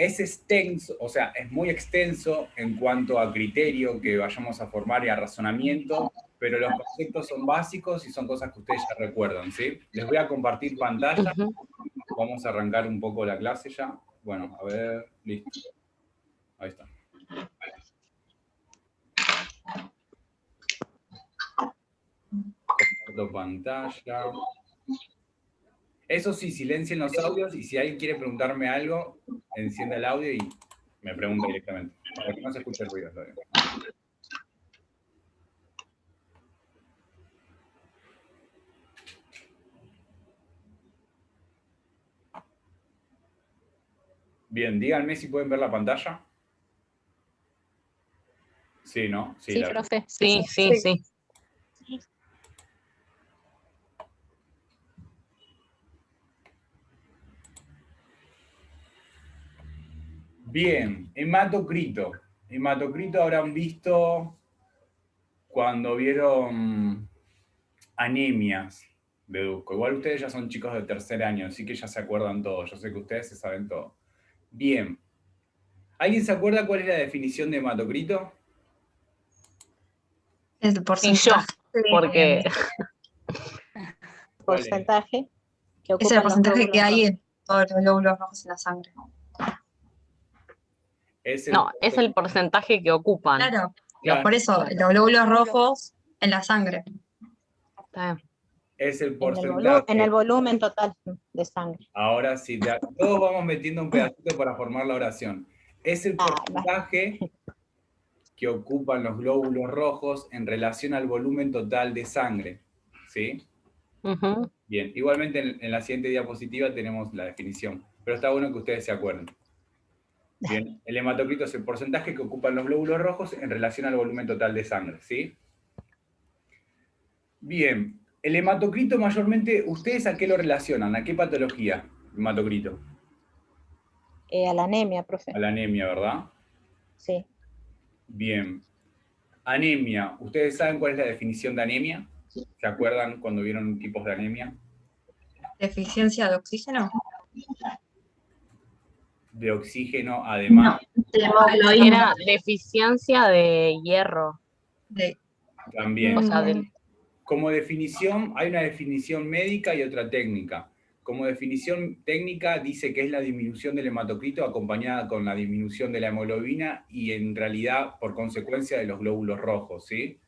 es extenso, o sea, es muy extenso en cuanto a criterio que vayamos a formar y a razonamiento, pero los conceptos son básicos y son cosas que ustedes ya recuerdan, ¿sí? Les voy a compartir pantalla. Vamos a arrancar un poco la clase ya. Bueno, a ver, listo. Ahí está. Comparto pantalla. Eso sí, silencien los audios y si alguien quiere preguntarme algo, encienda el audio y me pregunta directamente. Para que no se escuche el ruido. ¿Está bien? Bien, díganme si pueden ver la pantalla. Sí, ¿no? Sí, Sí, profe. Sí. Bien, hematocrito. Hematocrito habrán visto cuando vieron anemias, deduzco. Igual ustedes ya son chicos de tercer año, así que ya se acuerdan todo. Yo sé que ustedes se saben todo. Bien. ¿Alguien se acuerda cuál es la definición de hematocrito? El porcentaje. Y yo, porque... Porcentaje que Es el ocupan los porcentaje que glóbulos hay rojos. en todos los glóbulos rojos en la sangre. No, es el porcentaje que ocupan. Claro, Claro, por eso, los glóbulos rojos en la sangre. Está bien. es el En el, porcentaje. en el volumen total de sangre. Ahora sí, todos vamos metiendo un pedacito para formar la oración. Es el porcentaje que ocupan los glóbulos rojos en relación al volumen total de sangre. ¿Sí? Bien, igualmente en la siguiente diapositiva tenemos la definición, pero está bueno que ustedes se acuerden. Bien, el hematocrito es el porcentaje que ocupan los glóbulos rojos en relación al volumen total de sangre, ¿sí? Bien, el hematocrito mayormente, ¿ustedes a qué lo relacionan? ¿A qué patología, hematocrito? A la anemia, profe. A la anemia, ¿verdad? Sí. Bien. Anemia, ¿ustedes saben cuál es la definición de anemia? ¿Se acuerdan cuando vieron tipos de anemia? ¿Deficiencia de oxígeno? De oxígeno, además. Era deficiencia de hierro. También. O sea, Como definición, hay una definición médica y otra técnica. Como definición técnica dice que es la disminución del hematocrito acompañada con la disminución de la hemoglobina y en realidad por consecuencia de los glóbulos rojos, ¿sí?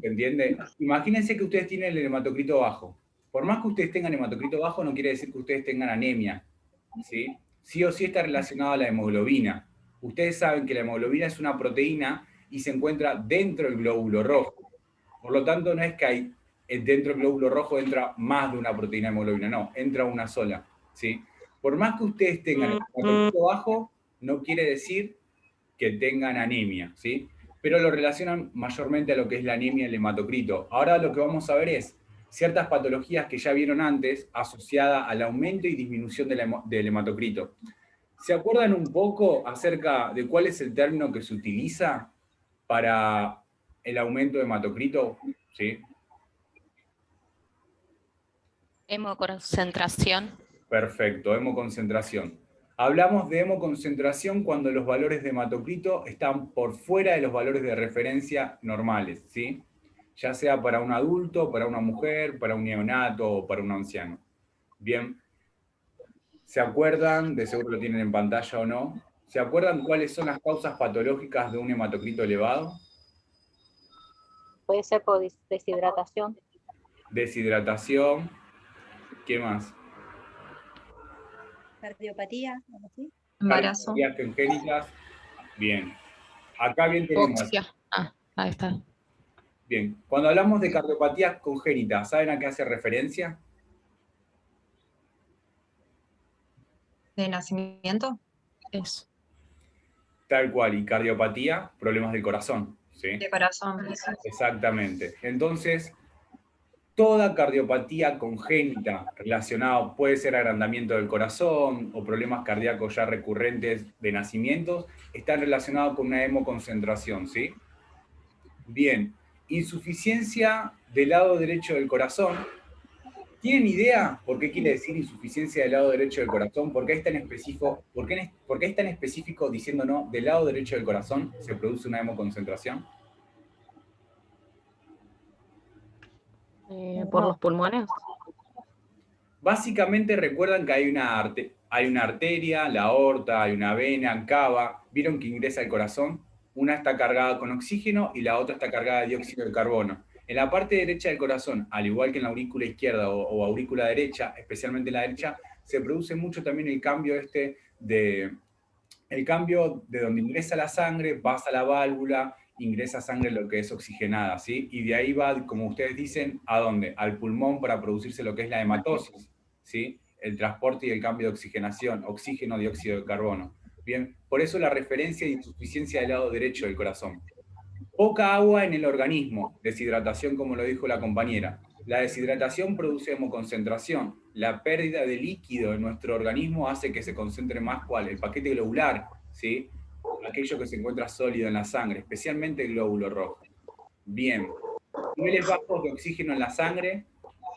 ¿Entiende? Imagínense que ustedes tienen el hematocrito bajo. Por más que ustedes tengan hematocrito bajo, no quiere decir que ustedes tengan anemia, ¿sí? Sí o sí está relacionado a la hemoglobina. Ustedes saben que la hemoglobina es una proteína y se encuentra dentro del glóbulo rojo. Por lo tanto, no es que hay dentro del glóbulo rojo entra más de una proteína de hemoglobina, no, entra una sola, ¿sí? Por más que ustedes tengan el hematocrito bajo, no quiere decir que tengan anemia, ¿sí? Pero lo relacionan mayormente a lo que es la anemia y el hematocrito. Ahora lo que vamos a ver es ciertas patologías que ya vieron antes asociadas al aumento y disminución del hematocrito. ¿Se acuerdan un poco acerca de cuál es el término que se utiliza para el aumento de hematocrito? ¿Sí? Hemoconcentración. Perfecto, hemoconcentración. Hablamos de hemoconcentración cuando los valores de hematocrito están por fuera de los valores de referencia normales, ¿sí? Ya sea para un adulto, para una mujer, para un neonato o para un anciano. Bien, ¿se acuerdan? De seguro lo tienen en pantalla o no. ¿Se acuerdan cuáles son las causas patológicas de un hematocrito elevado? Puede ser por deshidratación. Deshidratación. ¿Qué más? Cardiopatía, ¿sí? Embarazo. Cardiopatías congénitas. Bien. Acá bien tenemos. Ahí está. Bien. Cuando hablamos de cardiopatías congénitas, ¿saben a qué hace referencia? ¿De nacimiento? Eso. Tal cual. Y cardiopatía, problemas del corazón. ¿Sí? De corazón. Exactamente. Entonces, toda cardiopatía congénita relacionada, puede ser agrandamiento del corazón o problemas cardíacos ya recurrentes de nacimientos, están relacionados con una hemoconcentración, ¿sí? Bien, insuficiencia del lado derecho del corazón ¿Tienen idea por qué quiere decir insuficiencia del lado derecho del corazón? ¿Por qué es tan específico, por qué es tan específico diciendo no, del lado derecho del corazón se produce una hemoconcentración? ¿Por No. los pulmones? Básicamente recuerdan que hay una arteria, la aorta, hay una vena, cava. ¿Vieron que ingresa al corazón? Una está cargada con oxígeno y la otra está cargada de dióxido de carbono. En la parte derecha del corazón, al igual que en la aurícula izquierda o aurícula derecha, especialmente en la derecha, se produce mucho también el cambio de donde ingresa la sangre, pasa a la válvula, ingresa sangre lo que es oxigenada, ¿sí? Y de ahí va, como ustedes dicen, ¿a dónde? Al pulmón para producirse lo que es la hematosis, ¿sí? El transporte y el cambio de oxigenación, oxígeno, dióxido de carbono. Bien, por eso la referencia de insuficiencia del lado derecho del corazón. Poca agua en el organismo, deshidratación como lo dijo la compañera. La deshidratación produce hemoconcentración. La pérdida de líquido en nuestro organismo hace que se concentre más ¿cuál? El paquete globular, ¿sí? Aquello que se encuentra sólido en la sangre, especialmente el glóbulo rojo. Bien, niveles bajos de oxígeno en la sangre,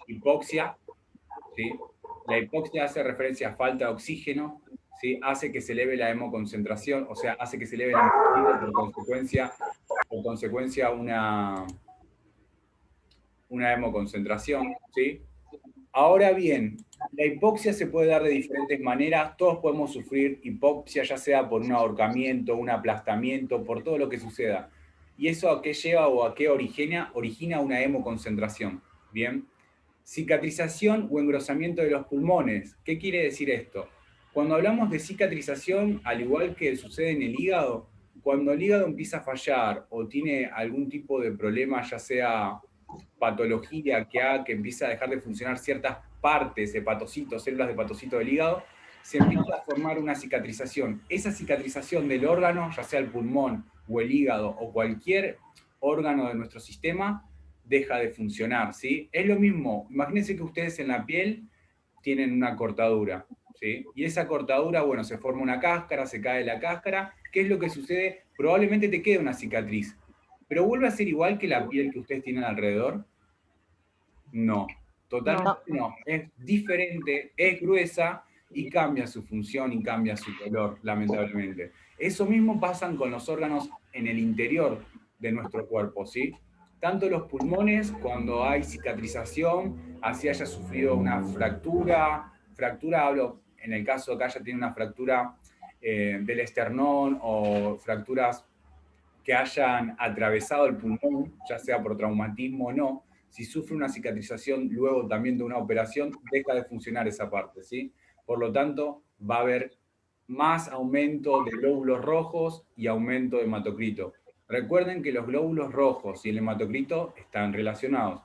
hipoxia, ¿sí? La hipoxia hace referencia a falta de oxígeno, ¿sí? Hace que se eleve la hemoconcentración, o sea, hace que se eleve el hemocentrismo por consecuencia una hemoconcentración, ¿sí? Ahora bien, la hipoxia se puede dar de diferentes maneras, todos podemos sufrir hipoxia, ya sea por un ahorcamiento, un aplastamiento, por todo lo que suceda. ¿Y eso a qué lleva o a qué origina? Origina una hemoconcentración, ¿bien? Cicatrización o engrosamiento de los pulmones. ¿Qué quiere decir esto? Cuando hablamos de cicatrización, al igual que sucede en el hígado, cuando el hígado empieza a fallar o tiene algún tipo de problema, ya sea patología que haga que empiece a dejar de funcionar ciertas partes, hepatocitos, células de hepatocito del hígado, se empieza a formar una cicatrización. Esa cicatrización del órgano, ya sea el pulmón o el hígado o cualquier órgano de nuestro sistema, deja de funcionar, ¿sí? Es lo mismo, imagínense que ustedes en la piel tienen una cortadura, ¿sí? Y esa cortadura, bueno, se forma una cáscara, se cae la cáscara, ¿qué es lo que sucede? Probablemente te quede una cicatriz, pero ¿vuelve a ser igual que la piel que ustedes tienen alrededor? No, totalmente no. Es diferente, es gruesa y cambia su función y cambia su color, lamentablemente. Eso mismo pasa con los órganos en el interior de nuestro cuerpo, ¿sí? Tanto los pulmones, cuando hay cicatrización, así haya sufrido una fractura hablo, en el caso que haya tenido una fractura del esternón o fracturas que hayan atravesado el pulmón, ya sea por traumatismo o no, si sufre una cicatrización luego también de una operación, deja de funcionar esa parte, ¿sí? Por lo tanto, va a haber más aumento de glóbulos rojos y aumento de hematocrito. Recuerden que los glóbulos rojos y el hematocrito están relacionados.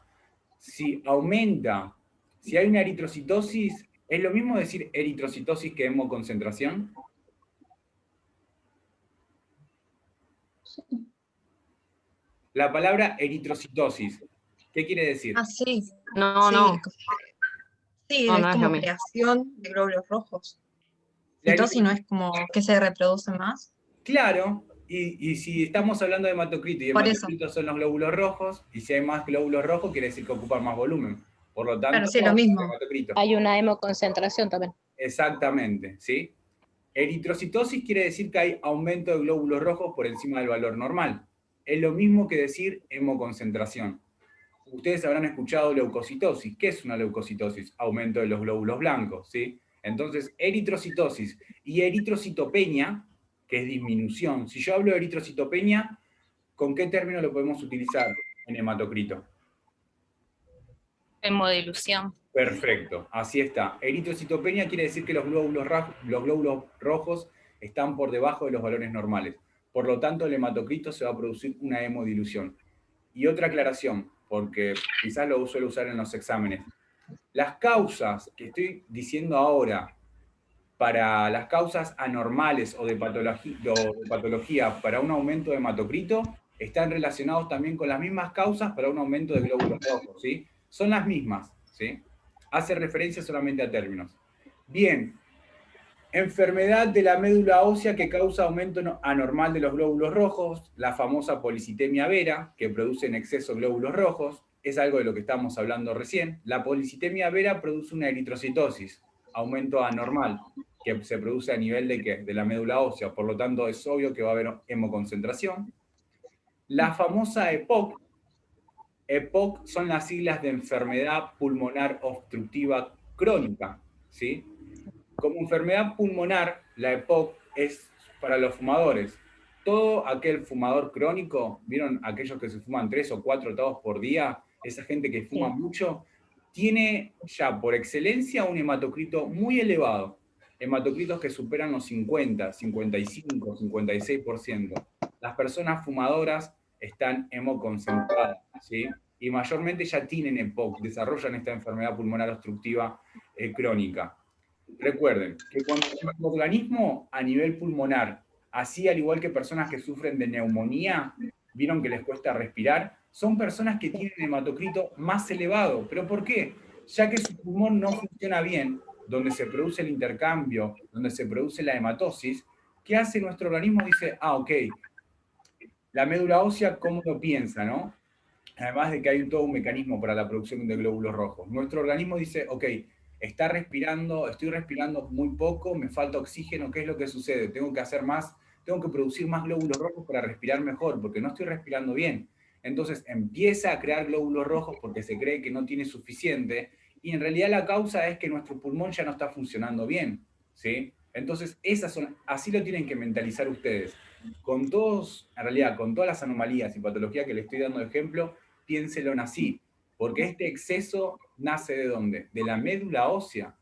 Si aumenta, si hay una eritrocitosis, ¿es lo mismo decir eritrocitosis que hemoconcentración? La palabra eritrocitosis, ¿qué quiere decir? Ah, sí. No, Sí, no, sí, no, es no es lo como mismo. creación de glóbulos rojos. La Citosis no es como que se reproduce más. Claro, y si estamos hablando de hematocrito y Por eso. hematocrito son los glóbulos rojos, y si hay más glóbulos rojos quiere decir que ocupan más volumen. Por lo Claro, tanto, sí, lo mismo. hematocrito. Hay una hemoconcentración también. Exactamente, ¿sí? Eritrocitosis quiere decir que hay aumento de glóbulos rojos por encima del valor normal. Es lo mismo que decir hemoconcentración. Ustedes habrán escuchado leucocitosis. ¿Qué es una leucocitosis? Aumento de los glóbulos blancos, ¿sí? Entonces, eritrocitosis y eritrocitopenia, que es disminución. Si yo hablo de eritrocitopenia, ¿con qué término lo podemos utilizar en hematocrito? Hemodilución. Perfecto, así está. Eritrocitopenia quiere decir que los glóbulos rojos están por debajo de los valores normales. Por lo tanto, el hematocrito se va a producir una hemodilución. Y otra aclaración, porque quizás lo suelo usar en los exámenes. Las causas que estoy diciendo ahora para las causas anormales o de patología para un aumento de hematocrito están relacionados también con las mismas causas para un aumento de glóbulos rojos, ¿sí? Son las mismas, ¿sí? Hace referencia solamente a términos. Bien, enfermedad de la médula ósea que causa aumento anormal de los glóbulos rojos, la famosa policitemia vera, que produce en exceso glóbulos rojos, es algo de lo que estábamos hablando recién. La policitemia vera produce una eritrocitosis, aumento anormal, que se produce a nivel de, ¿qué? De la médula ósea, por lo tanto es obvio que va a haber hemoconcentración. La famosa EPOC, EPOC son las siglas de enfermedad pulmonar obstructiva crónica, ¿sí? Como enfermedad pulmonar, la EPOC es para los fumadores. Todo aquel fumador crónico, ¿vieron aquellos que se fuman 3 o 4 tabacos por día? Esa gente que fuma mucho, tiene ya por excelencia un hematocrito muy elevado. Hematocritos que superan los 50, 55, 56%. Las personas fumadoras están hemoconcentradas, ¿sí? Y mayormente ya tienen EPOC, desarrollan esta enfermedad pulmonar obstructiva crónica. Recuerden que cuando nuestro organismo a nivel pulmonar, así al igual que personas que sufren de neumonía, vieron que les cuesta respirar, son personas que tienen hematocrito más elevado. ¿Pero por qué? Ya que su pulmón no funciona bien, donde se produce el intercambio, donde se produce la hematosis, ¿qué hace nuestro organismo? Dice, ok, la médula ósea, ¿cómo lo piensa, no? Además de que hay todo un mecanismo para la producción de glóbulos rojos. Nuestro organismo dice, ok, estoy respirando muy poco, me falta oxígeno, ¿qué es lo que sucede? Tengo que hacer más, tengo que producir más glóbulos rojos para respirar mejor, porque no estoy respirando bien. Entonces empieza a crear glóbulos rojos porque se cree que no tiene suficiente, y en realidad la causa es que nuestro pulmón ya no está funcionando bien, ¿sí? Entonces, así lo tienen que mentalizar ustedes. Con todos, en realidad, con todas las anomalías y patologías que les estoy dando de ejemplo, piénselo así, porque este exceso nace ¿de dónde? De la médula ósea,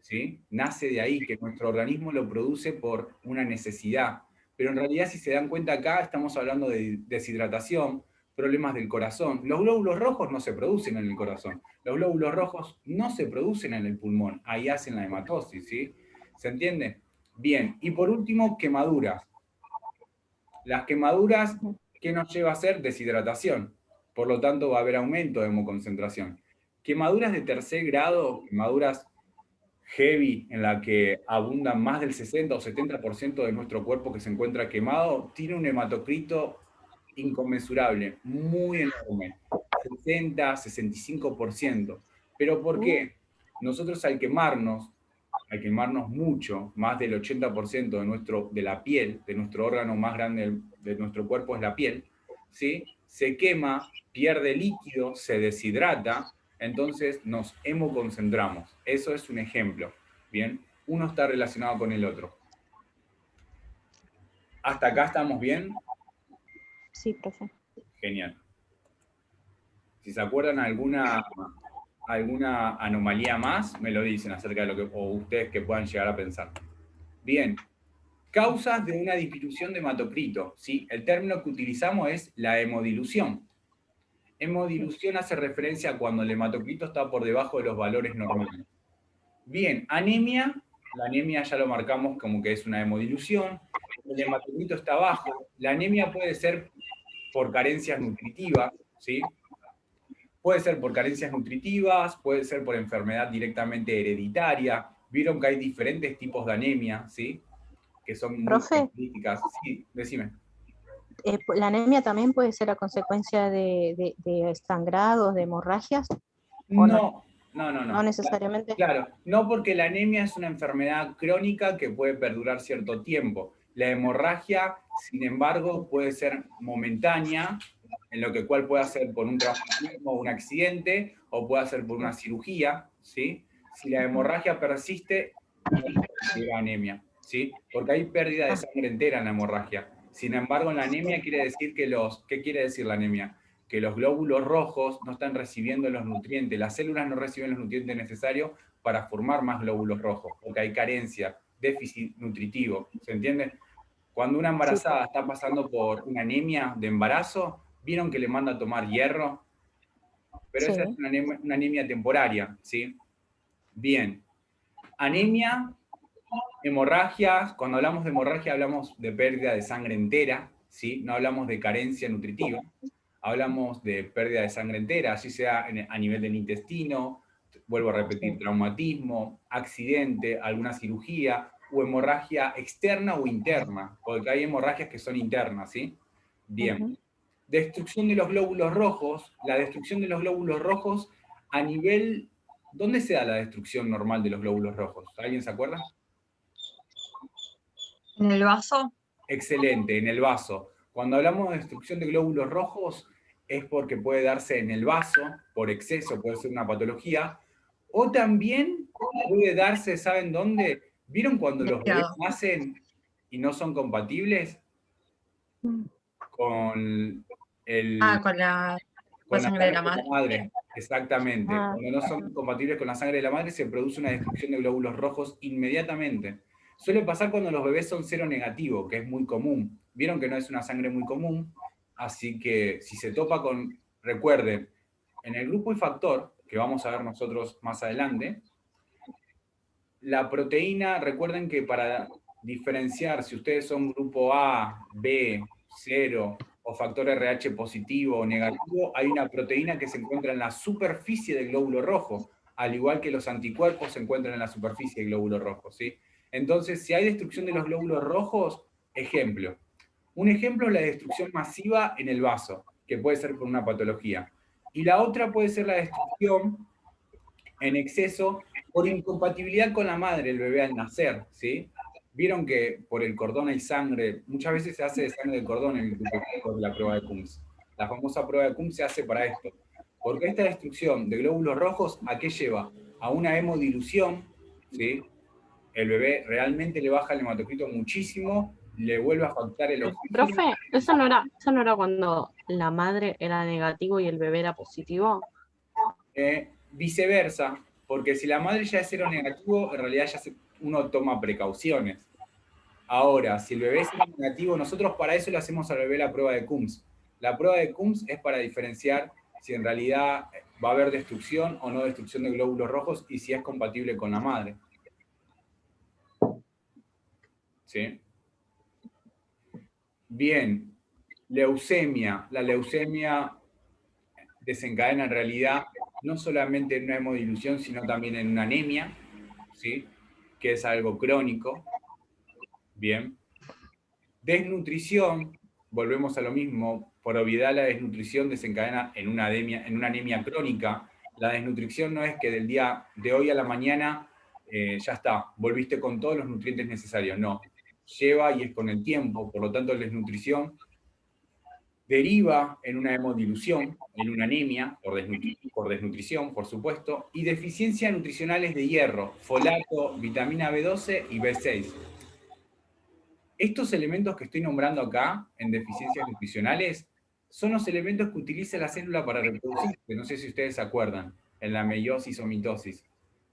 ¿sí? Nace de ahí, que nuestro organismo lo produce por una necesidad. Pero en realidad, si se dan cuenta acá, estamos hablando de deshidratación, problemas del corazón. Los glóbulos rojos no se producen en el corazón. Los glóbulos rojos no se producen en el pulmón. Ahí hacen la hematosis, ¿sí? ¿Se entiende? Bien. Y por último, quemaduras. Las quemaduras, ¿qué nos lleva a hacer? Deshidratación. Por lo tanto, va a haber aumento de hemoconcentración. Quemaduras de tercer grado, quemaduras heavy, en la que abundan más del 60 o 70% de nuestro cuerpo que se encuentra quemado, tiene un hematocrito inconmensurable, muy enorme, 60, 65%. ¿Pero por qué? Nosotros al quemarnos mucho, más del 80% de la piel, de nuestro órgano más grande de nuestro cuerpo es la piel, ¿sí? Se quema, pierde líquido, se deshidrata, entonces nos hemoconcentramos. Eso es un ejemplo, ¿bien? Uno está relacionado con el otro. ¿Hasta acá estamos bien? Sí, profe. Genial. Si se acuerdan alguna anomalía más, me lo dicen acerca de lo que, o ustedes que puedan llegar a pensar. Bien, causas de una disminución de hematocrito, ¿sí? El término que utilizamos es la hemodilución. Hemodilución hace referencia a cuando el hematocrito está por debajo de los valores normales. Bien, anemia, la anemia ya lo marcamos como que es una hemodilución, el hematocrito está bajo, la anemia puede ser por carencias nutritivas, ¿sí? Puede ser por carencias nutritivas, puede ser por enfermedad directamente hereditaria. Vieron que hay diferentes tipos de anemia, ¿sí? Que son muy Profe. características. Sí, decime. ¿La anemia también puede ser a consecuencia de sangrados, de hemorragias? No, No necesariamente. Claro, no, porque la anemia es una enfermedad crónica que puede perdurar cierto tiempo. La hemorragia, sin embargo, puede ser momentánea, en lo que cual puede ser por un traumatismo o un accidente, o puede ser por una cirugía, ¿sí? Si la hemorragia persiste, no se considera anemia, ¿sí? Porque hay pérdida de sangre entera en la hemorragia. Sin embargo, en la anemia quiere decir que ¿qué quiere decir la anemia? Que los glóbulos rojos no están recibiendo los nutrientes, las células no reciben los nutrientes necesarios para formar más glóbulos rojos, porque hay carencia, déficit nutritivo, ¿se entiende? Cuando una embarazada está pasando por una anemia de embarazo, ¿vieron que le manda a tomar hierro? Pero esa es una anemia temporaria, ¿sí? Bien. Anemia, hemorragias, cuando hablamos de hemorragia hablamos de pérdida de sangre entera, ¿sí? No hablamos de carencia nutritiva. Hablamos de pérdida de sangre entera, así sea a nivel del intestino, vuelvo a repetir, traumatismo, accidente, alguna cirugía, o hemorragia externa o interna, porque hay hemorragias que son internas, ¿sí? Bien. Destrucción de los glóbulos rojos. La destrucción de los glóbulos rojos a nivel... ¿Dónde se da la destrucción normal de los glóbulos rojos? ¿Alguien se acuerda? ¿En el vaso? Excelente, en el vaso. Cuando hablamos de destrucción de glóbulos rojos es porque puede darse en el vaso, por exceso, puede ser una patología, o también puede darse, ¿saben dónde? ¿Vieron cuando los bebés Demasiado. nacen y no son compatibles con el, Con la con la sangre de la sangre de madre. la madre? Exactamente. Ah. Cuando no son compatibles con la sangre de la madre se produce una destrucción de glóbulos rojos inmediatamente. Suele pasar cuando los bebés son cero negativo, que es muy común. Vieron que no es una sangre muy común, así que si se topa con, recuerden, en el grupo y factor, que vamos a ver nosotros más adelante, la proteína, recuerden que para diferenciar si ustedes son grupo A, B, 0 o factor RH positivo o negativo, hay una proteína que se encuentra en la superficie del glóbulo rojo, al igual que los anticuerpos se encuentran en la superficie del glóbulo rojo, ¿sí? Entonces, si hay destrucción de los glóbulos rojos, ejemplo. Un ejemplo es la destrucción masiva en el vaso, que puede ser por una patología. Y la otra puede ser la destrucción en exceso por incompatibilidad con la madre, el bebé al nacer, ¿sí? Vieron que por el cordón hay sangre, muchas veces se hace de sangre del cordón en el grupo de la prueba de Coombs. La famosa prueba de Coombs se hace para esto. Porque esta destrucción de glóbulos rojos, ¿a qué lleva? A una hemodilución, ¿sí? El bebé realmente le baja el hematocrito muchísimo, le vuelve a faltar el oxígeno. Profe, eso no era cuando la madre era negativo y el bebé era positivo? Viceversa, porque si la madre ya es cero negativo, en realidad ya uno toma precauciones. Ahora, si el bebé es cero negativo, nosotros para eso le hacemos al bebé la prueba de Coombs. La prueba de Coombs es para diferenciar si en realidad va a haber destrucción o no destrucción de glóbulos rojos y si es compatible con la madre. ¿Sí? Bien, leucemia. La leucemia desencadena en realidad no solamente en una hemodilución, sino también en una anemia, ¿sí? Que es algo crónico. Bien. Desnutrición, volvemos a lo mismo, por obviedad la desnutrición desencadena en una anemia crónica. La desnutrición no es que del día de hoy a la mañana ya está, volviste con todos los nutrientes necesarios, no. Lleva y es con el tiempo, por lo tanto la desnutrición deriva en una hemodilución, en una anemia, por desnutrición, por supuesto, y deficiencias nutricionales de hierro, folato, vitamina B12 y B6. Estos elementos que estoy nombrando acá, en deficiencias nutricionales, son los elementos que utiliza la célula para reproducirse. No sé si ustedes se acuerdan, en la meiosis o mitosis.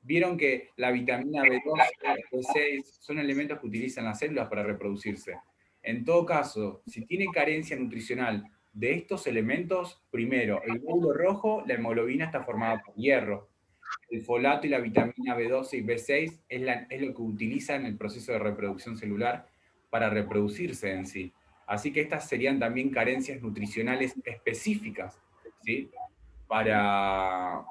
Vieron que la vitamina B12, B6, son elementos que utilizan las células para reproducirse. En todo caso, si tiene carencia nutricional de estos elementos, primero, el glóbulo rojo, la hemoglobina está formada por hierro. El folato y la vitamina B12 y B6 es lo que utiliza en el proceso de reproducción celular para reproducirse en sí. Así que estas serían también carencias nutricionales específicas, ¿sí? Para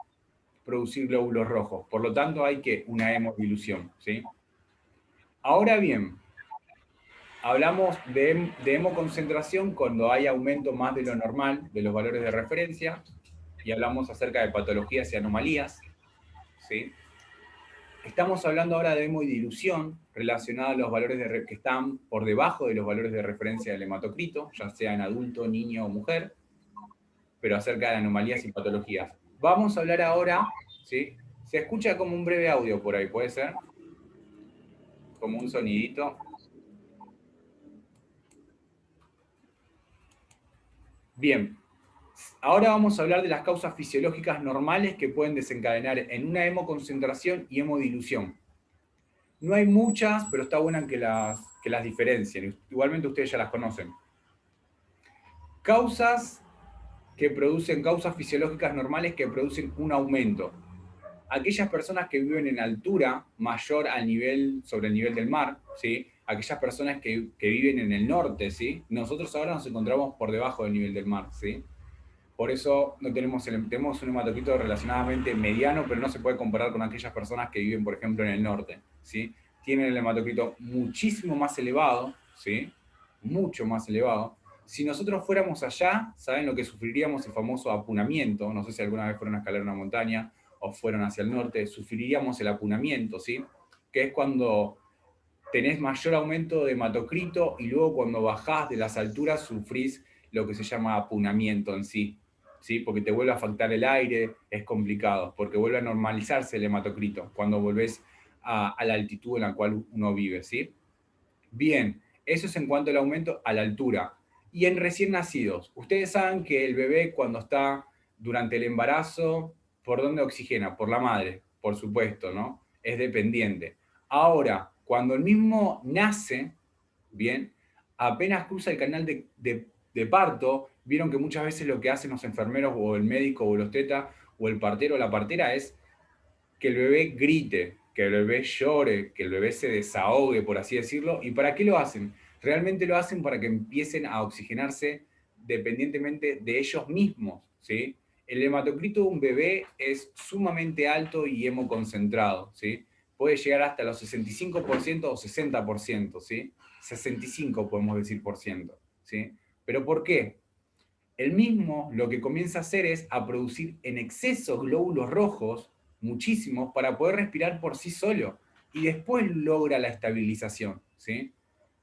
producir glóbulos rojos. Por lo tanto, hay que una hemodilución, ¿sí? Ahora bien, hablamos de hemoconcentración cuando hay aumento más de lo normal de los valores de referencia y hablamos acerca de patologías y anomalías, ¿sí? Estamos hablando ahora de hemodilución relacionada a los valores que están por debajo de los valores de referencia del hematocrito, ya sea en adulto, niño o mujer, pero acerca de anomalías y patologías. Vamos a hablar ahora, ¿sí? Se escucha como un breve audio por ahí, ¿puede ser? Como un sonidito. Bien, ahora vamos a hablar de las causas fisiológicas normales que pueden desencadenar en una hemoconcentración y hemodilución. No hay muchas, pero está buena que las diferencien. Igualmente ustedes ya las conocen. Causas fisiológicas normales que producen un aumento. Aquellas personas que viven en altura mayor sobre el nivel del mar, ¿sí? Aquellas personas que viven en el norte, ¿sí? Nosotros ahora nos encontramos por debajo del nivel del mar, ¿sí? Por eso no tenemos un hematocrito relacionadamente mediano, pero no se puede comparar con aquellas personas que viven, por ejemplo, en el norte, ¿sí? Tienen el hematocrito muchísimo más elevado, ¿sí? Mucho más elevado. Si nosotros fuéramos allá, ¿saben lo que sufriríamos? El famoso apunamiento. No sé si alguna vez fueron a escalar una montaña o fueron hacia el norte. Sufriríamos el apunamiento, ¿sí? Que es cuando tenés mayor aumento de hematocrito y luego cuando bajás de las alturas sufrís lo que se llama apunamiento en sí, ¿sí? Porque te vuelve a faltar el aire, es complicado, porque vuelve a normalizarse el hematocrito cuando volvés a la altitud en la cual uno vive, ¿sí? Bien, eso es en cuanto al aumento a la altura. Y en recién nacidos, ustedes saben que el bebé cuando está durante el embarazo, ¿por dónde oxigena? Por la madre, por supuesto, ¿no? Es dependiente. Ahora, cuando el mismo nace, bien, apenas cruza el canal de parto, vieron que muchas veces lo que hacen los enfermeros o el médico o los tetas o el partero o la partera es que el bebé grite, que el bebé llore, que el bebé se desahogue, por así decirlo. ¿Y para qué lo hacen? Realmente lo hacen para que empiecen a oxigenarse dependientemente de ellos mismos, ¿sí? El hematocrito de un bebé es sumamente alto y hemoconcentrado, ¿sí? Puede llegar hasta los 65% o 60%, ¿sí? 65 podemos decir por ciento, ¿sí? ¿Pero por qué? El mismo lo que comienza a hacer es a producir en exceso glóbulos rojos, muchísimos, para poder respirar por sí solo. Y después logra la estabilización, ¿sí?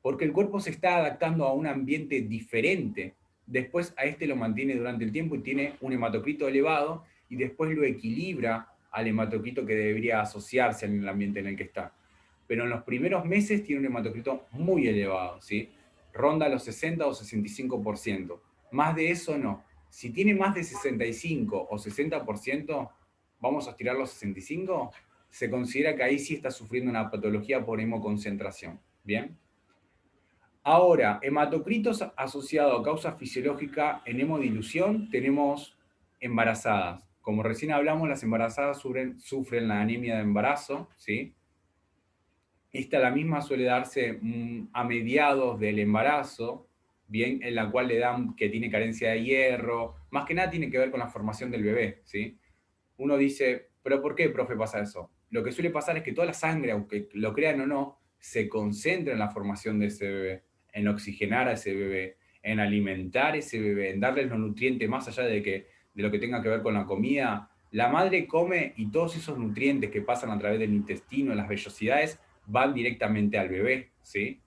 Porque el cuerpo se está adaptando a un ambiente diferente. Después a este lo mantiene durante el tiempo y tiene un hematocrito elevado y después lo equilibra al hematocrito que debería asociarse en el ambiente en el que está. Pero en los primeros meses tiene un hematocrito muy elevado, ¿sí? Ronda los 60 o 65%. Más de eso no. Si tiene más de 65 o 60%, vamos a estirar los 65, se considera que ahí sí está sufriendo una patología por hemoconcentración. ¿Bien? Ahora, hematocritos asociados a causa fisiológica en hemodilución, tenemos embarazadas. Como recién hablamos, las embarazadas sufren la anemia de embarazo, ¿sí? Esta la misma suele darse a mediados del embarazo, bien, en la cual le dan que tiene carencia de hierro, más que nada tiene que ver con la formación del bebé, ¿sí? Uno dice, ¿pero por qué, profe, pasa eso? Lo que suele pasar es que toda la sangre, aunque lo crean o no, se concentra en la formación de ese bebé, en oxigenar a ese bebé, en alimentar a ese bebé, en darles los nutrientes más allá de lo que tenga que ver con la comida. La madre come y todos esos nutrientes que pasan a través del intestino, las vellosidades, van directamente al bebé, ¿sí?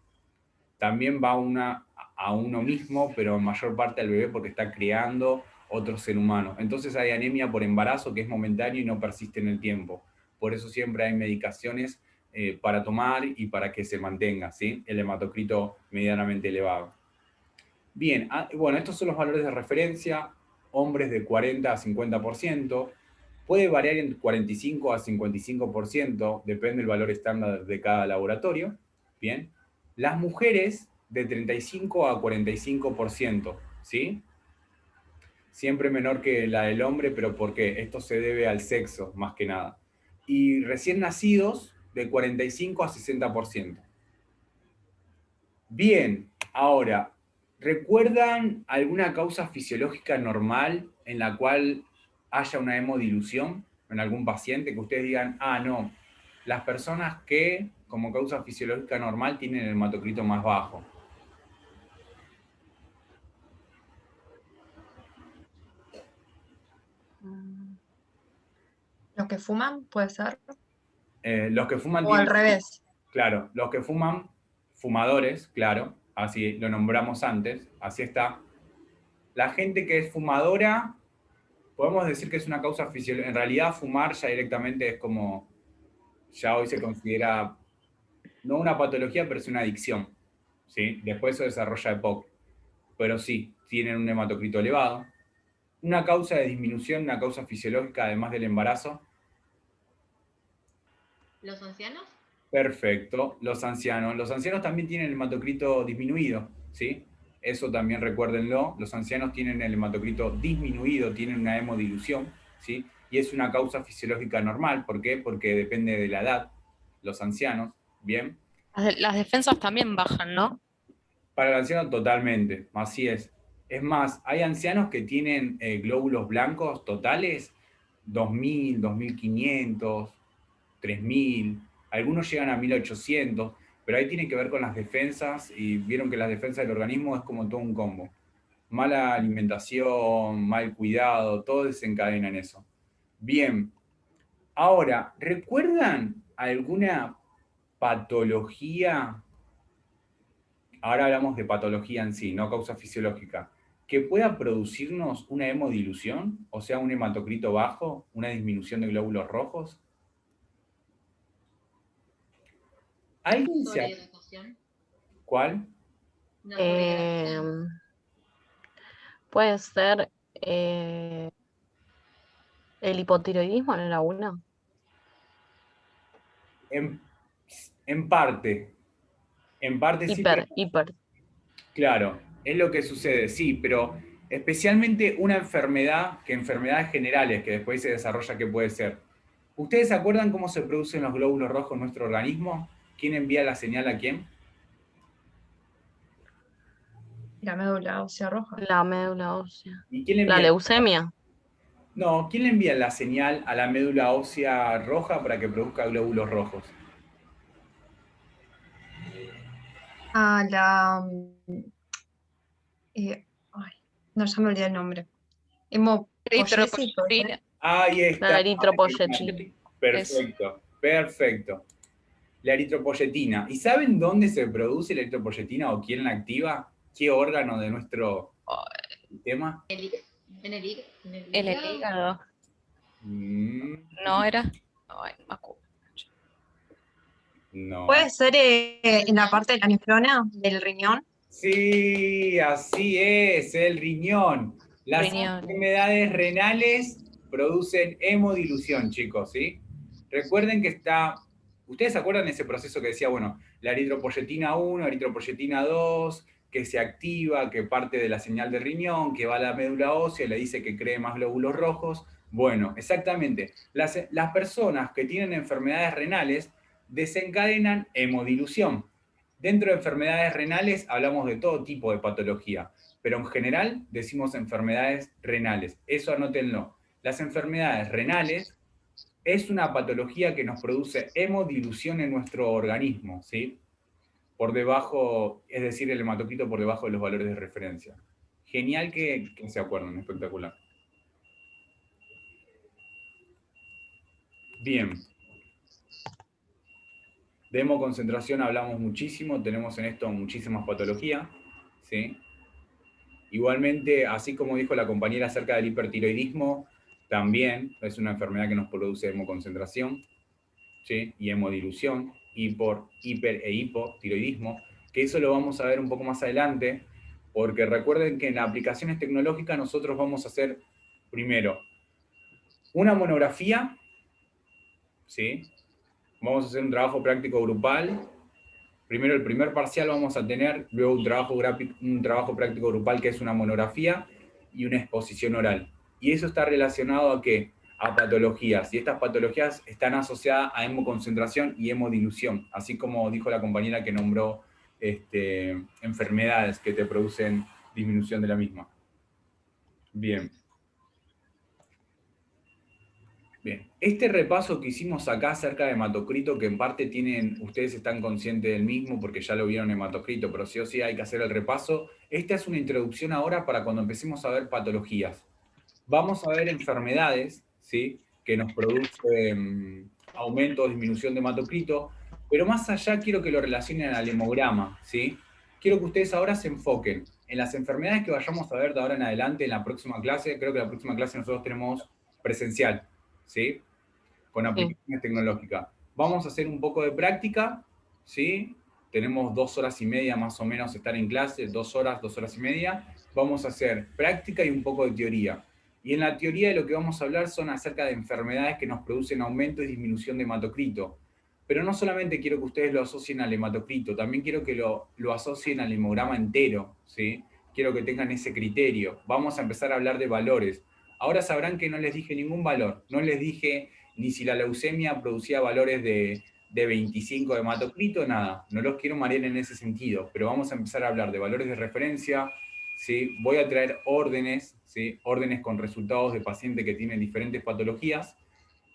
También va a uno mismo, pero en mayor parte al bebé porque está criando otro ser humano. Entonces hay anemia por embarazo que es momentáneo y no persiste en el tiempo. Por eso siempre hay medicaciones para tomar y para que se mantenga, ¿sí? El hematocrito medianamente elevado. Bien, bueno, estos son los valores de referencia, hombres de 40 a 50%, puede variar en 45 a 55%, depende del valor estándar de cada laboratorio, bien. Las mujeres de 35 a 45%, ¿sí? Siempre menor que la del hombre, pero ¿por qué? Esto se debe al sexo, más que nada. Y recién nacidos, de 45 a 60%. Bien, ahora, ¿recuerdan alguna causa fisiológica normal en la cual haya una hemodilución en algún paciente que ustedes digan, ah, no, las personas que como causa fisiológica normal tienen el hematocrito más bajo? Los que fuman, puede ser. Los que fuman O al tienen, revés. claro, los que fuman, fumadores, claro, así lo nombramos antes, así está. La gente que es fumadora, podemos decir que es una causa fisiológica. En realidad, fumar ya directamente es como, ya hoy se considera, no una patología, pero es una adicción, ¿sí? Después se desarrolla EPOC, pero sí, tienen un hematocrito elevado. Una causa de disminución, una causa fisiológica, además del embarazo. ¿Los ancianos? Perfecto, los ancianos también tienen el hematocrito disminuido, ¿sí? Eso también recuérdenlo, los ancianos tienen el hematocrito disminuido, tienen una hemodilución, ¿sí? Y es una causa fisiológica normal, ¿por qué? Porque depende de la edad, los ancianos, ¿bien? Las defensas también bajan, ¿no? Para el anciano totalmente, así es. Es más, hay ancianos que tienen glóbulos blancos totales 2000, 2500, 3000, algunos llegan a 1800, pero ahí tiene que ver con las defensas y vieron que las defensas del organismo es como todo un combo. Mala alimentación, mal cuidado, todo desencadena en eso. Bien, ahora, ¿recuerdan alguna patología? Ahora hablamos de patología en sí, no causa fisiológica, que pueda producirnos una hemodilución, o sea, un hematocrito bajo, una disminución de glóbulos rojos. ¿Alguien se acuerda? Sobrehidratación. ¿Cuál? Una sobrehidratación. Puede ser el hipotiroidismo, ¿no era una? En, en parte sí, pero Hiper. claro, es lo que sucede, sí, pero especialmente una enfermedad, que enfermedades generales, que después se desarrolla, ¿qué puede ser? ¿Ustedes se acuerdan cómo se producen los glóbulos rojos en nuestro organismo? ¿Quién envía la señal a quién? La médula ósea roja. La médula ósea. ¿Y quién le La envía? leucemia. No, ¿quién le envía la señal a la médula ósea roja para que produzca glóbulos rojos? Ah, la. Ay, no, ya me olvidé el nombre. Hemopoiesis, ¿puede ser? Eritropoyetina. Ahí está. La eritropoyetina. Perfecto, perfecto. La eritropoyetina. ¿Y saben dónde se produce la eritropoyetina o quién la activa? ¿Qué órgano de nuestro sistema? En el hígado. En el hígado. Mm, ¿No era? Ay, no me acuerdo. no. ¿Puede ser en la parte de la nefrona del riñón? Sí, así es, el riñón. Las Riñón. enfermedades renales producen hemodilución, chicos, ¿sí? Recuerden que ¿ustedes se acuerdan de ese proceso que decía, bueno, la eritropoyetina 1, eritropoyetina 2, que se activa, que parte de la señal de riñón, que va a la médula ósea, le dice que cree más glóbulos rojos? Bueno, exactamente. Las personas que tienen enfermedades renales desencadenan hemodilución. Dentro de enfermedades renales hablamos de todo tipo de patología, pero en general decimos enfermedades renales. Eso anótenlo. Las enfermedades renales es una patología que nos produce hemodilución en nuestro organismo, ¿sí? Por debajo, es decir, el hematocrito por debajo de los valores de referencia. Genial que se acuerden, espectacular. Bien. De hemoconcentración hablamos muchísimo, tenemos en esto muchísimas patologías, ¿sí? Igualmente, así como dijo la compañera acerca del hipertiroidismo, también es una enfermedad que nos produce hemoconcentración, ¿sí? Y hemodilución, hiper e hipotiroidismo, que eso lo vamos a ver un poco más adelante, porque recuerden que en las aplicaciones tecnológicas nosotros vamos a hacer primero una monografía, ¿sí? Vamos a hacer un trabajo práctico grupal. Primero el primer parcial vamos a tener, luego un trabajo práctico grupal que es una monografía y una exposición oral. Y eso está relacionado ¿a qué? A patologías. Y estas patologías están asociadas a hemoconcentración y hemodilución, así como dijo la compañera que nombró enfermedades que te producen disminución de la misma. Bien. Bien, este repaso que hicimos acá acerca de hematocrito, que en parte ustedes están conscientes del mismo porque ya lo vieron en hematocrito, pero sí o sí hay que hacer el repaso. Esta es una introducción ahora para cuando empecemos a ver patologías. Vamos a ver enfermedades, ¿sí? Que nos producen aumento o disminución de hematocrito, pero más allá quiero que lo relacionen al hemograma, ¿sí? Quiero que ustedes ahora se enfoquen en las enfermedades que vayamos a ver de ahora en adelante en la próxima clase. Creo que la próxima clase nosotros tenemos presencial, ¿sí? Con aplicaciones tecnológicas. Vamos a hacer un poco de práctica, ¿sí? Tenemos 2 horas y media más o menos estar en clase, 2 horas y media. Vamos a hacer práctica y un poco de teoría. Y en la teoría de lo que vamos a hablar son acerca de enfermedades que nos producen aumento y disminución de hematocrito. Pero no solamente quiero que ustedes lo asocien al hematocrito, también quiero que lo asocien al hemograma entero, ¿sí? Quiero que tengan ese criterio. Vamos a empezar a hablar de valores. Ahora sabrán que no les dije ningún valor, no les dije ni si la leucemia producía valores de 25 de hematocrito, nada. No los quiero marear en ese sentido, pero vamos a empezar a hablar de valores de referencia, ¿sí? Voy a traer órdenes, ¿sí? Órdenes con resultados de pacientes que tienen diferentes patologías,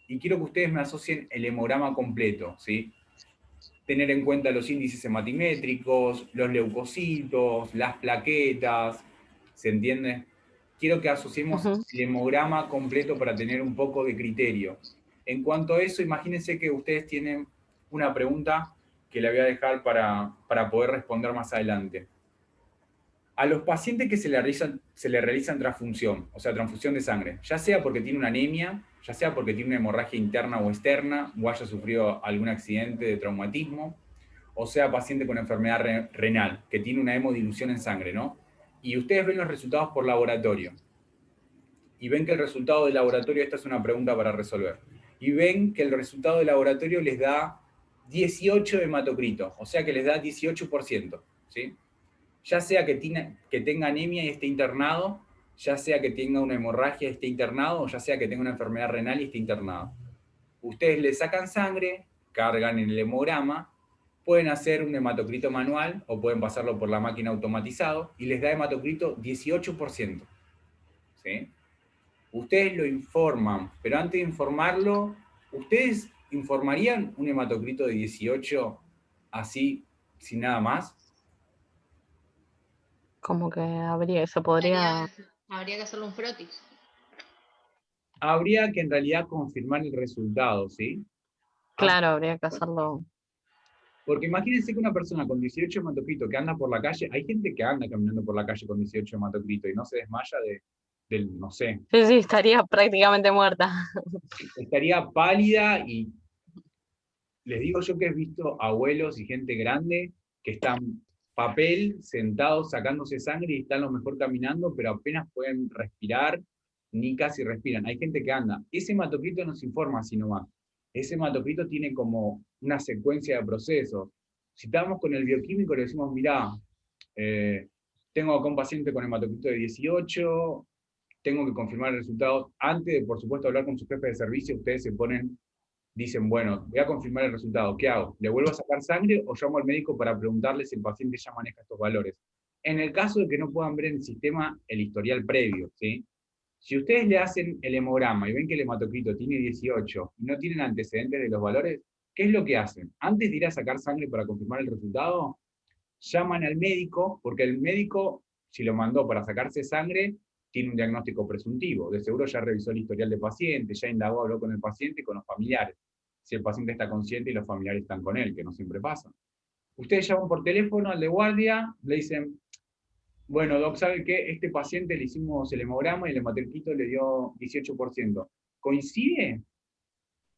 y quiero que ustedes me asocien el hemograma completo, ¿sí? Tener en cuenta los índices hematimétricos, los leucocitos, las plaquetas, ¿Se entiende? Quiero que asociemos el hemograma completo para tener un poco de criterio. En cuanto a eso, imagínense que ustedes tienen una pregunta que le voy a dejar para poder responder más adelante. A los pacientes que se le realizan transfusión, o sea, transfusión de sangre, ya sea porque tiene una anemia, ya sea porque tiene una hemorragia interna o externa, o haya sufrido algún accidente de traumatismo, o sea, paciente con enfermedad renal, que tiene una hemodilución en sangre, ¿no? Y ustedes ven los resultados por laboratorio. Y ven que el resultado del laboratorio, esta es una pregunta para resolver, y ven que el resultado del laboratorio les da 18 hematocritos, o sea que les da 18%, ¿sí? Ya sea que tenga anemia y esté internado, ya sea que tenga una hemorragia y esté internado, o ya sea que tenga una enfermedad renal y esté internado. Ustedes le sacan sangre, cargan en el hemograma, pueden hacer un hematocrito manual o pueden pasarlo por la máquina automatizado y les da hematocrito 18%. ¿Sí? Ustedes lo informan, pero antes de informarlo, ¿ustedes informarían un hematocrito de 18 así, sin nada más? Como que se podría... Habría que hacerle un frotis. Habría que en realidad confirmar el resultado, ¿sí? Claro, habría que hacerlo. Porque imagínense que una persona con 18 hematocritos que anda por la calle, hay gente que anda caminando por la calle con 18 hematocritos y no se desmaya del, no sé, Sí, estaría prácticamente muerta. estaría pálida y les digo yo que he visto abuelos y gente grande que están papel, sentados, sacándose sangre y están a lo mejor caminando, pero apenas pueden respirar, ni casi respiran. Hay gente que anda. Ese hematocrito nos informa así nomás. Ese hematocrito tiene como una secuencia de procesos. Si estamos con el bioquímico, le decimos, mirá, tengo acá un paciente con hematocrito de 18, tengo que confirmar el resultado. Antes de, por supuesto, hablar con su jefe de servicio, ustedes se ponen, dicen, bueno, voy a confirmar el resultado, ¿qué hago? ¿Le vuelvo a sacar sangre o llamo al médico para preguntarle si el paciente ya maneja estos valores? En el caso de que no puedan ver en el sistema el historial previo, ¿sí? Si ustedes le hacen el hemograma y ven que el hematocrito tiene 18 y no tienen antecedentes de los valores, ¿qué es lo que hacen? Antes de ir a sacar sangre para confirmar el resultado, llaman al médico, porque el médico, si lo mandó para sacarse sangre, tiene un diagnóstico presuntivo. De seguro ya revisó el historial del paciente, ya indagó, habló con el paciente y con los familiares. Si el paciente está consciente y los familiares están con él, que no siempre pasa. Ustedes llaman por teléfono al de guardia, le dicen, bueno, doc, ¿sabe qué? Este paciente le hicimos el hemograma y el hematocrito le dio 18%. ¿Coincide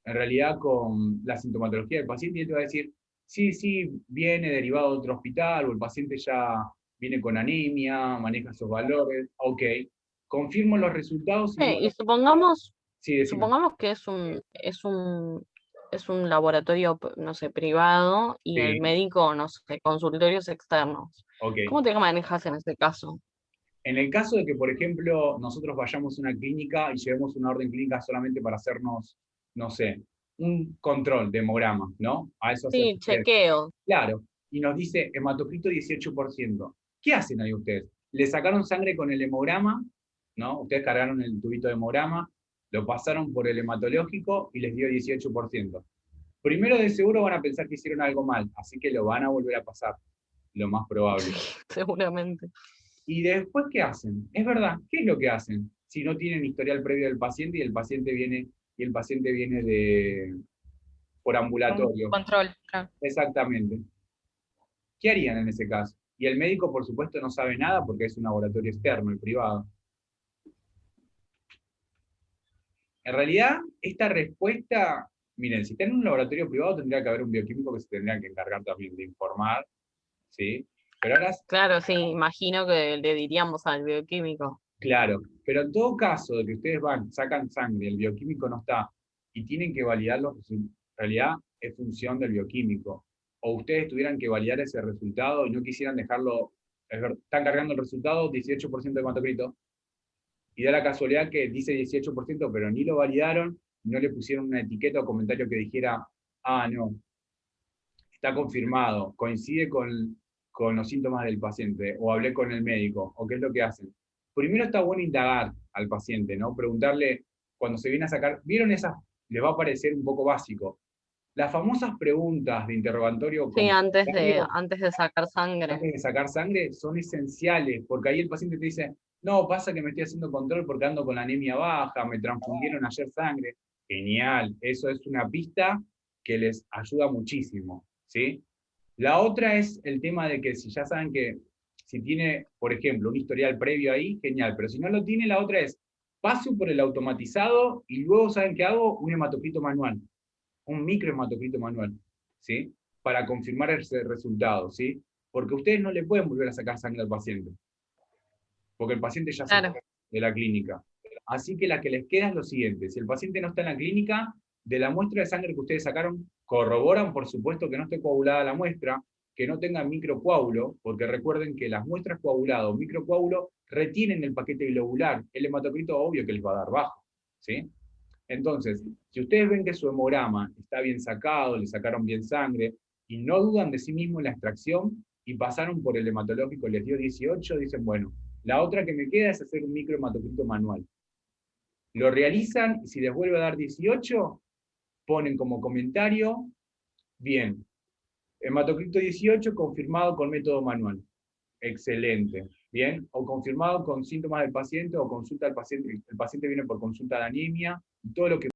en realidad con la sintomatología del paciente? Y él te va a decir, sí, viene derivado de otro hospital, o el paciente ya viene con anemia, maneja esos valores, ok. Confirmo los resultados y Y supongamos sí, decime. que es un laboratorio, no sé, privado y Sí. el médico, no sé, consultorios externos. Ok. ¿Cómo te manejas en este caso? En el caso de que, por ejemplo, nosotros vayamos a una clínica y llevemos una orden clínica solamente para hacernos, no sé, un control de hemograma, ¿no? A eso se Sí, refiere. chequeo. Claro, y nos dice hematocrito 18%. ¿Qué hacen ahí ustedes? Le sacaron sangre con el hemograma, ¿no? Ustedes cargaron el tubito de hemograma, lo pasaron por el hematológico y les dio 18%. Primero de seguro van a pensar que hicieron algo mal, así que lo van a volver a pasar, lo más probable. Seguramente. ¿Y después qué hacen? Es verdad, ¿qué es lo que hacen? Si no tienen historial previo del paciente y el paciente viene por ambulatorio. Control, claro. Exactamente. ¿Qué harían en ese caso? Y el médico, por supuesto, no sabe nada porque es un laboratorio externo, el privado. En realidad, esta respuesta, miren, si está en un laboratorio privado tendría que haber un bioquímico que se tendría que encargar también de informar, ¿sí? Pero ahora, Claro, sí, imagino que le diríamos al bioquímico. claro, pero en todo caso de que ustedes van, sacan sangre, el bioquímico no está, y tienen que validarlo, en realidad es función del bioquímico. O ustedes tuvieran que validar ese resultado y no quisieran dejarlo, están cargando el resultado, 18% de hematocrito, y da la casualidad que dice 18%, pero ni lo validaron, no le pusieron una etiqueta o comentario que dijera, no, está confirmado, coincide con los síntomas del paciente, o hablé con el médico, o qué es lo que hacen. Primero está bueno indagar al paciente, ¿no? Preguntarle, cuando se viene a sacar, ¿vieron esas? Les va a parecer un poco básico. Las famosas preguntas de interrogatorio Sí, comunitario, antes de sacar sangre. antes de sacar sangre son esenciales, porque ahí el paciente te dice, No, pasa que me estoy haciendo control porque ando con la anemia baja, me transfundieron ayer sangre. Genial, eso es una pista que les ayuda muchísimo, ¿sí? La otra es el tema de que si ya saben que si tiene, por ejemplo, un historial previo ahí, genial, pero si no lo tiene, la otra es paso por el automatizado y luego, ¿saben qué hago? Un hematocrito manual, un microhematocrito manual, ¿sí? Para confirmar ese resultado, ¿sí? Porque ustedes no le pueden volver a sacar sangre al paciente, porque el paciente ya se Claro. fue de la clínica. Así que la que les queda es lo siguiente, si el paciente no está en la clínica, de la muestra de sangre que ustedes sacaron, corroboran, por supuesto, que no esté coagulada la muestra, que no tenga microcoágulo, porque recuerden que las muestras coaguladas o microcoágulo retienen el paquete globular, el hematocrito obvio que les va a dar bajo, ¿sí? Entonces, si ustedes ven que su hemograma está bien sacado, le sacaron bien sangre, y no dudan de sí mismos en la extracción, y pasaron por el hematológico, les dio 18, dicen, bueno, la otra que me queda es hacer un microhematocrito manual. Lo realizan, y si les vuelve a dar 18, ponen como comentario, bien, hematocrito 18 confirmado con método manual. Excelente. Bien, o confirmado con síntomas del paciente o consulta al paciente. El paciente viene por consulta de anemia y todo lo que